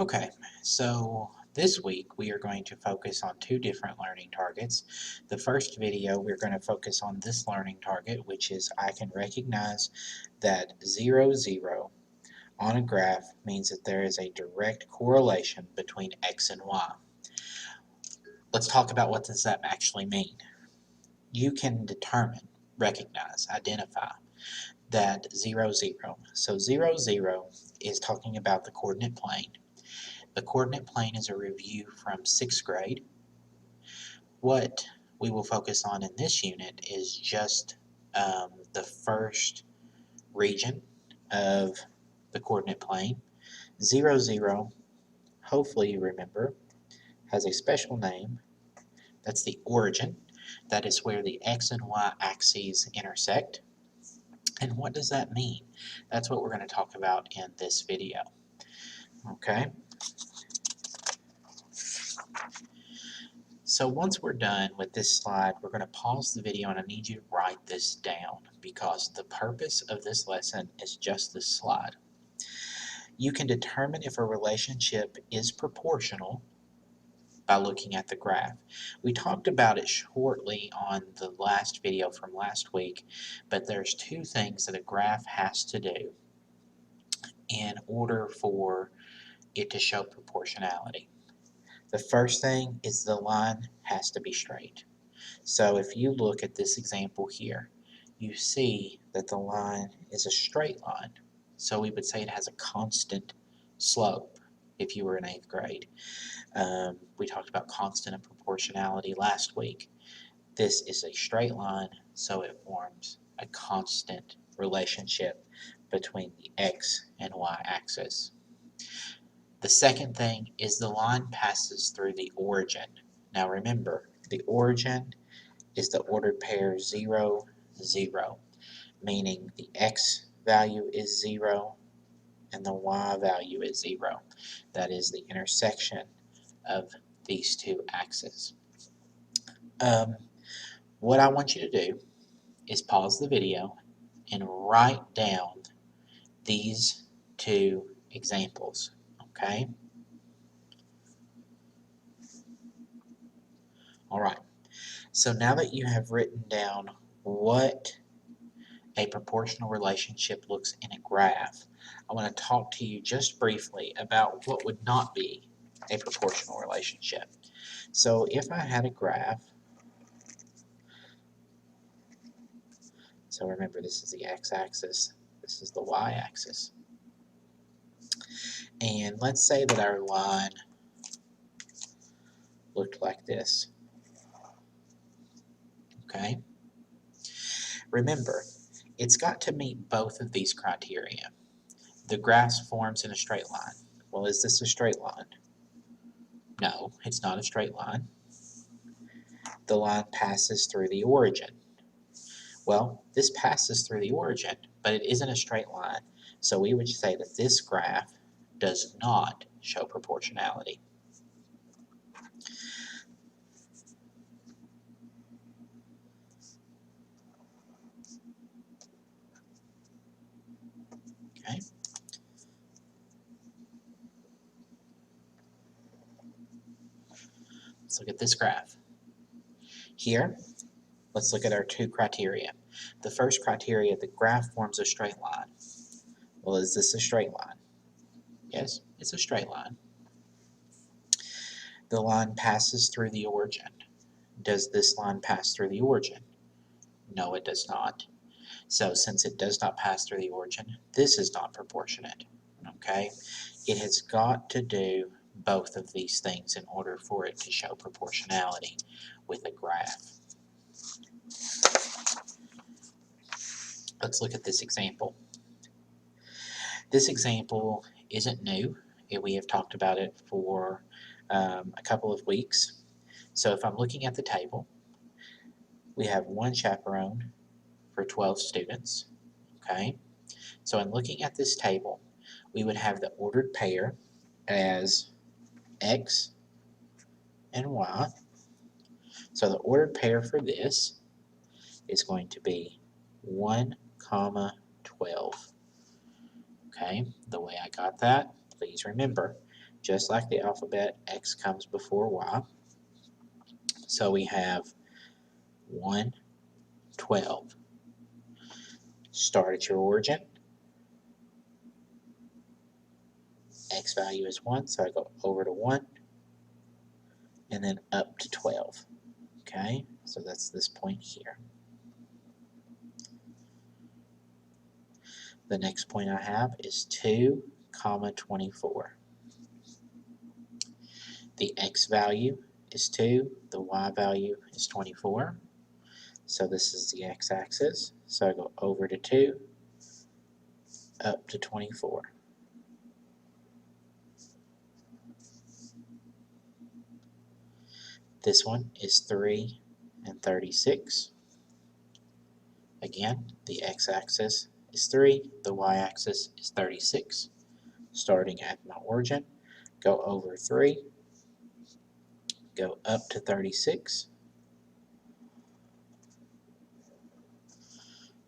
Okay, so this week we are going to focus on two different learning targets. The first video we're going to focus on this learning target, which is I can recognize that 0, 0 on a graph means that there is a direct correlation between x and y. Let's talk about what does that actually mean. You can determine, recognize, identify that 0, 0. So 0, 0 is talking about the coordinate plane. The coordinate plane is a review from 6th grade. What we will focus on in this unit is just the first region of the coordinate plane. 0, 0, hopefully you remember, has a special name. That's the origin. That is where the x and y axes intersect. And what does that mean? That's what we're going to talk about in this video. Okay? So once we're done with this slide, we're going to pause the video and I need you to write this down because the purpose of this lesson is just this slide. You can determine if a relationship is proportional by looking at the graph. We talked about it shortly on the last video from last week, but there's two things that a graph has to do in order for it to show proportionality. The first thing is the line has to be straight. So if you look at this example here, you see that the line is a straight line. So we would say it has a constant slope if you were in 8th grade. We talked about constant and proportionality last week. This is a straight line, so it forms a constant relationship between the x and y axis. The second thing is the line passes through the origin. Now remember, the origin is the ordered pair 0, 0, meaning the x value is 0 and the y value is 0. That is the intersection of these two axes. What I want you to do is pause the video and write down these two examples, okay? Alright, so now that you have written down what a proportional relationship looks in a graph, I want to talk to you just briefly about what would not be a proportional relationship. So if I had a graph, so remember this is the x-axis, this is the y-axis, and let's say that our line looked like this. Okay? Remember, it's got to meet both of these criteria. The graph forms in a straight line. Well, is this a straight line? No, it's not a straight line. The line passes through the origin. Well, this passes through the origin, but it isn't a straight line. So we would say that this graph does not show proportionality. Okay. Let's look at this graph. Here, let's look at our two criteria. The first criteria, the graph forms a straight line. Well, is this a straight line? Yes, it's a straight line. The line passes through the origin. Does this line pass through the origin? No, it does not. So since it does not pass through the origin, this is not proportionate. Okay? It has got to do both of these things in order for it to show proportionality with a graph. Let's look at this example. This example isn't new. We have talked about it for a couple of weeks. So if I'm looking at the table, we have one chaperone for 12 students. Okay? So in looking at this table, we would have the ordered pair as x and y. So the ordered pair for this is going to be 1, 12. Okay, the way I got that, please remember, Just like the alphabet, X comes before Y. So we have 1, 12. Start at your origin. X value is 1, so I go over to 1, and then up to 12. Okay, so that's this point here. The next point I have is 2, 24. The X value is 2, the Y value is 24. So this is the x-axis. So I go over to 2, up to 24. This one is 3 and 36. Again, the x-axis is 3, the y-axis is 36. Starting at my origin, go over 3, go up to 36.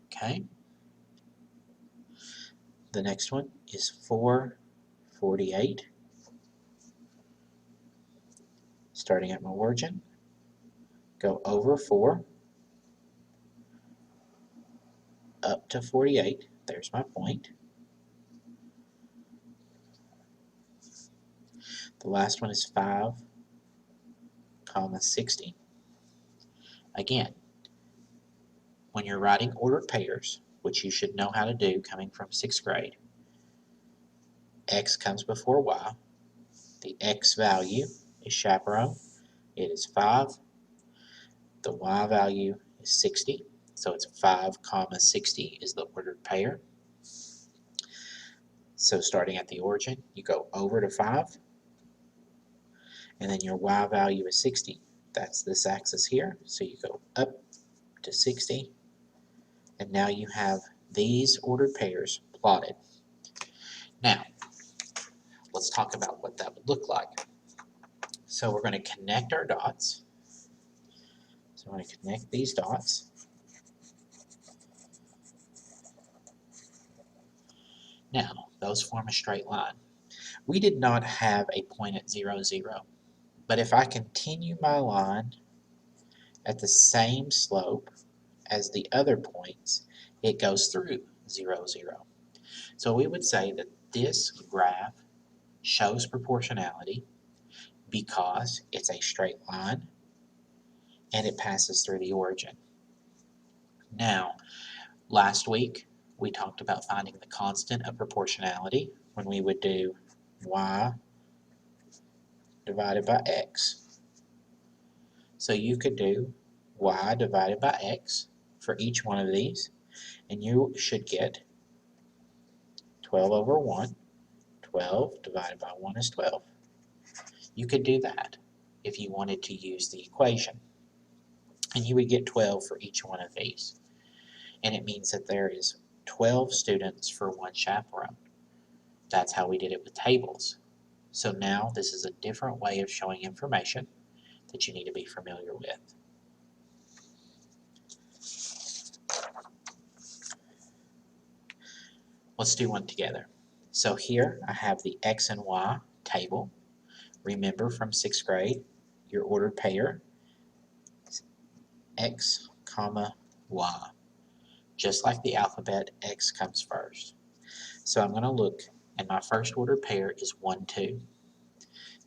Okay. The next one is 4, 48. Starting at my origin, go over 4, up to 48. There's my point. The last one is 5, 60. Again, when you're writing ordered pairs, which you should know how to do coming from 6th grade, X comes before Y. The X value is chaperone. It is 5. The Y value is 60. So it's 5, 60 is the ordered pair. So starting at the origin, you go over to 5, and then your Y value is 60. That's this axis here. So you go up to 60, and now you have these ordered pairs plotted. Now, let's talk about what that would look like. So we're going to connect our dots. So I'm going to connect these dots. Now, those form a straight line. We did not have a point at 0, 0. But if I continue my line at the same slope as the other points, it goes through 0, 0. So we would say that this graph shows proportionality because it's a straight line and it passes through the origin. Now, last week we talked about finding the constant of proportionality when we would do y divided by x. So you could do y divided by x for each one of these, and you should get 12 over 1. 12 divided by 1 is 12. You could do that if you wanted to use the equation, and you would get 12 for each one of these. And it means that there is 12 students for one chaperone. That's how we did it with tables. So now this is a different way of showing information that you need to be familiar with. Let's do one together. So here I have the X and Y table. Remember from 6th grade, your ordered pair is X, Y. Just like the alphabet, X comes first. So I'm going to look, and my first ordered pair is 1, 2.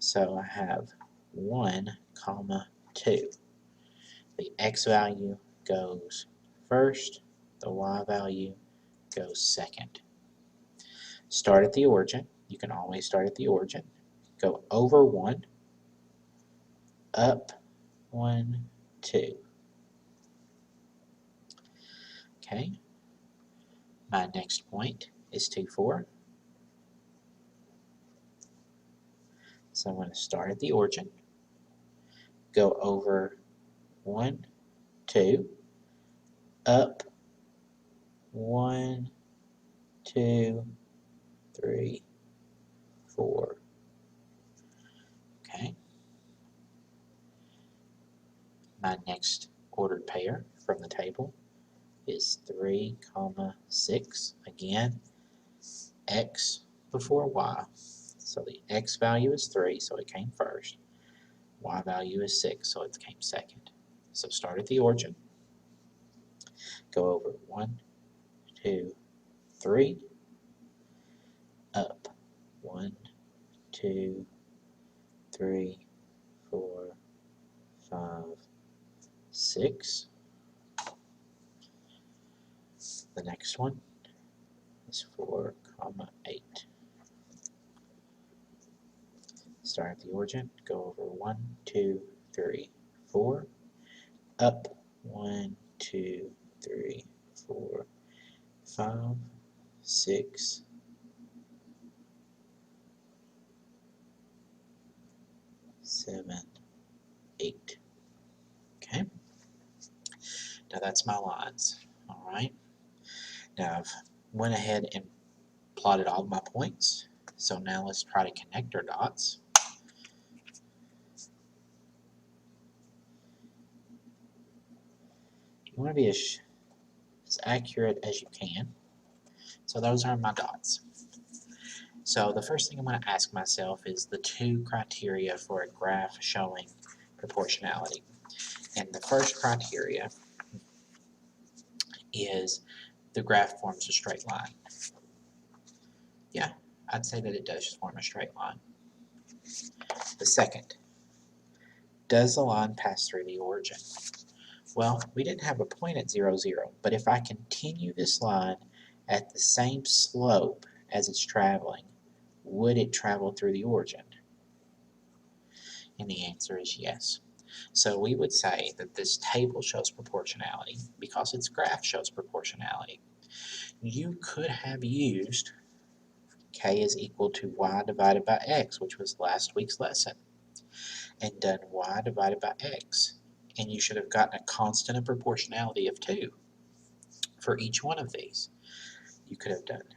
So I have 1, 2. The X value goes first, the Y value goes second. Start at the origin. You can always start at the origin. Go over 1, up 1, 2. Okay. My next point is 2, 4. So I'm going to start at the origin. Go over 1, 2, up 1, 2, 3, 4. Okay. My next ordered pair from the table is 3, 6. Again, X before Y. So the x value is 3, so it came first. Y value is 6, so it came second. So start at the origin. Go over 1, 2, 3. Up. 1, 2, 3, 4, 5, 6. The next one is 4, 8. Start at the origin, go over 1, 2, 3, 4. Up. 1, 2, 3, 4, 5, 6, 7, 8. Okay. Now that's my lines. All right. Now I've went ahead and plotted all my points. So now let's try to connect our dots. You want to be as accurate as you can. So those are my dots. So the first thing I'm going to ask myself is the two criteria for a graph showing proportionality. And the first criteria is the graph forms a straight line. Yeah, I'd say that it does form a straight line. The second, does the line pass through the origin? Well, we didn't have a point at 0, 0, but if I continue this line at the same slope as it's traveling, would it travel through the origin? And the answer is yes. So we would say that this table shows proportionality because its graph shows proportionality. You could have used k is equal to y divided by x, which was last week's lesson, and done y divided by x. And you should have gotten a constant of proportionality of 2 for each one of these. You could have done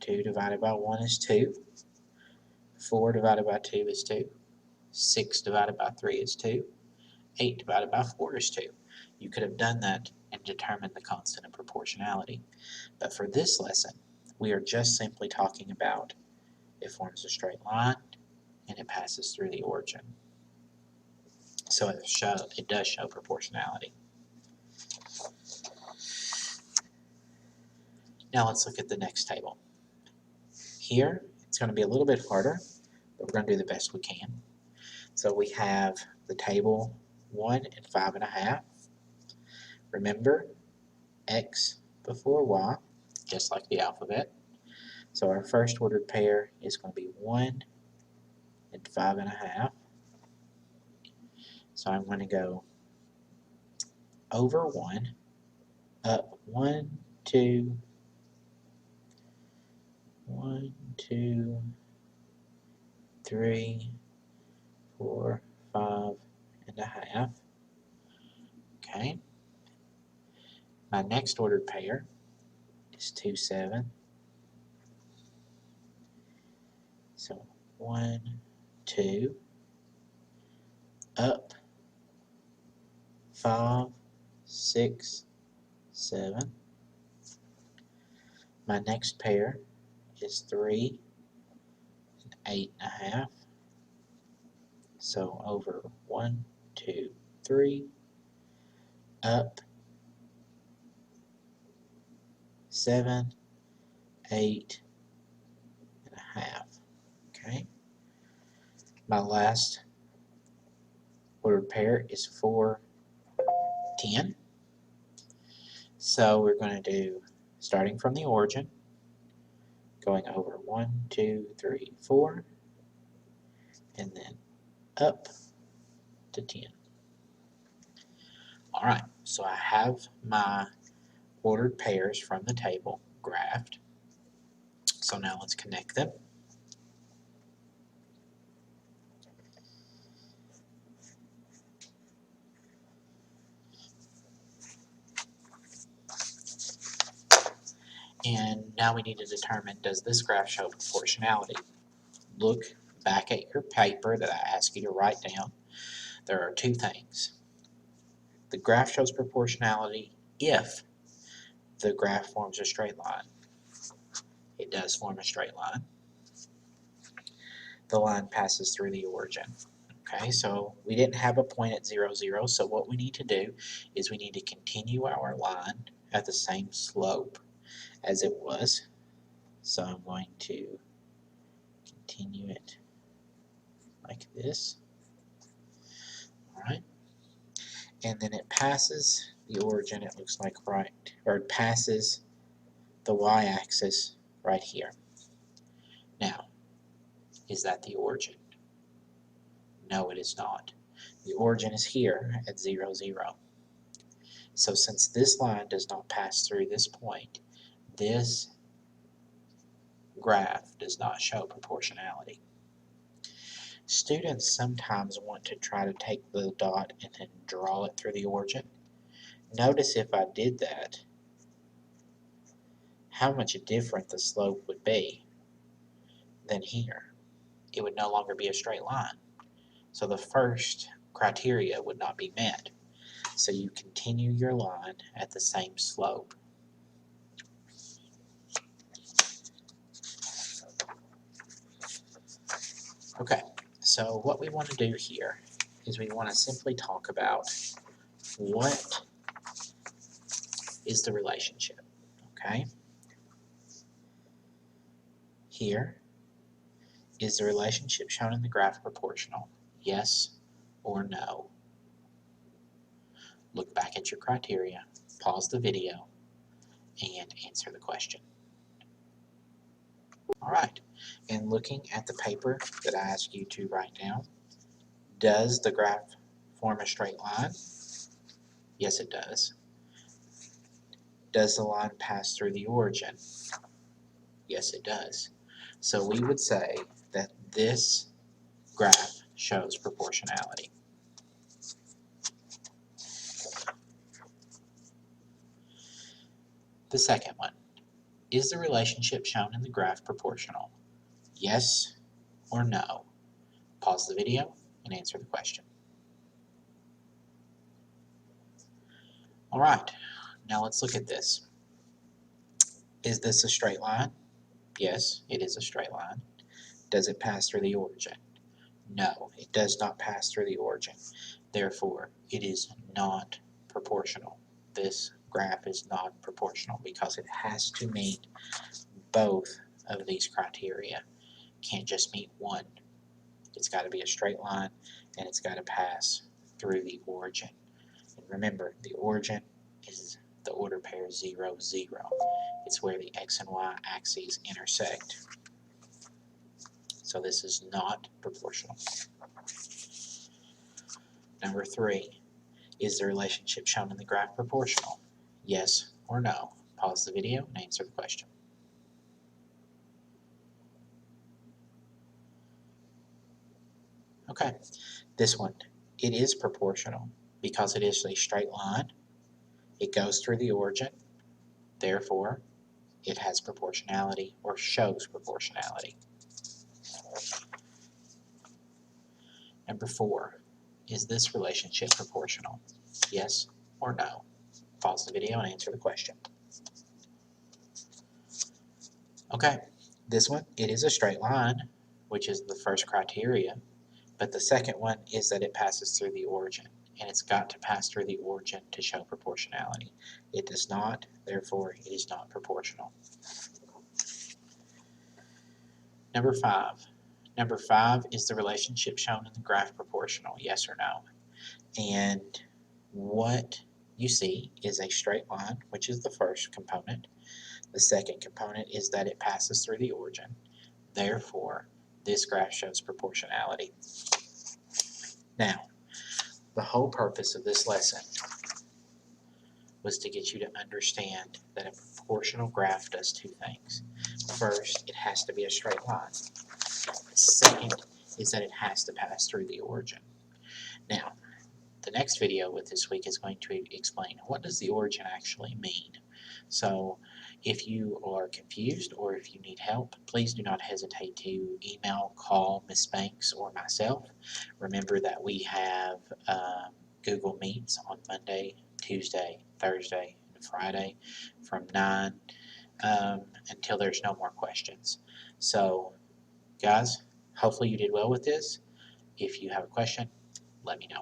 2 divided by 1 is 2, 4 divided by 2 is 2, 6 divided by 3 is 2, 8 divided by 4 is 2. You could have done that and determined the constant of proportionality. But for this lesson, we are just simply talking about it forms a straight line and it passes through the origin. So it does show proportionality. Now let's look at the next table. Here, it's going to be a little bit harder, but we're going to do the best we can. So we have the table 1 and 5.5. Remember, x before y, just like the alphabet. So our first ordered pair is going to be 1 and 5.5. So I'm going to go over 1, up 1, 2, 1, 2, 3, 4, 5.5. Okay. My next ordered pair is 2, 7. So 1, 2, up 5, 6, 7. My next pair is 3 and 8.5. So over 1, 2, 3, up 7, 8.5. Okay. My last ordered pair is 4, 10. So we're going to do, starting from the origin, going over 1, 2, 3, 4, and then up to 10. Alright, so I have my ordered pairs from the table graphed. So now let's connect them. And now we need to determine, does this graph show proportionality? Look back at your paper that I asked you to write down. There are two things. The graph shows proportionality if the graph forms a straight line. It does form a straight line. the line passes through the origin. Okay, so we didn't have a point at 0, 0, so what we need to do is we need to continue our line at the same slope as it was. So I'm going to continue it like this. Alright, and then it passes the origin, it looks like it passes the y-axis right here. Now, is that the origin? No, it is not. The origin is here at 0, 0. So since this line does not pass through this point, this graph does not show proportionality. Students sometimes want to try to take the dot and then draw it through the origin. Notice if I did that, how much different the slope would be than here. It would no longer be a straight line. So the first criteria would not be met. So you continue your line at the same slope. Okay, so what we want to do here is we want to simply talk about what is the relationship, okay? Here, is the relationship shown in the graph proportional? Yes or no? Look back at your criteria, pause the video, and answer the question. Alright, and looking at the paper that I asked you to write down, does the graph form a straight line? Yes, it does. Does the line pass through the origin? Yes, it does. So we would say that this graph shows proportionality. The second one, is the relationship shown in the graph proportional? Yes or no? Pause the video and answer the question. Alright, now let's look at this. Is this a straight line? Yes, it is a straight line. Does it pass through the origin? No, it does not pass through the origin. Therefore, it is not proportional. This graph is not proportional because it has to meet both of these criteria. It can't just meet one. It's got to be a straight line and it's got to pass through the origin. And remember, the origin is the order pair 0, 0. It's where the x and y axes intersect. So this is not proportional. Number 3, is the relationship shown in the graph proportional? Yes or no? Pause the video and answer the question. Okay, this one, it is proportional because it is a straight line. It goes through the origin, therefore it has proportionality or shows proportionality. Number 4, is this relationship proportional? Yes or no? Pause the video and answer the question. Okay, this one, it is a straight line, which is the first criteria, but the second one is that it passes through the origin, and it's got to pass through the origin to show proportionality. It does not, therefore it is not proportional. Number 5. Number 5, is the relationship shown in the graph proportional? Yes or no? And what you see is a straight line, which is the first component. The second component is that it passes through the origin. Therefore, this graph shows proportionality. Now, the whole purpose of this lesson was to get you to understand that a proportional graph does two things. First, it has to be a straight line. Second is that it has to pass through the origin. Now, the next video with this week is going to explain what does the origin actually mean. So if you are confused or if you need help, please do not hesitate to email, call Ms. Banks or myself. Remember that we have Google Meets on Monday, Tuesday, Thursday, and Friday from 9 until there's no more questions. So guys, Hopefully you did well with this. If you have a question, let me know.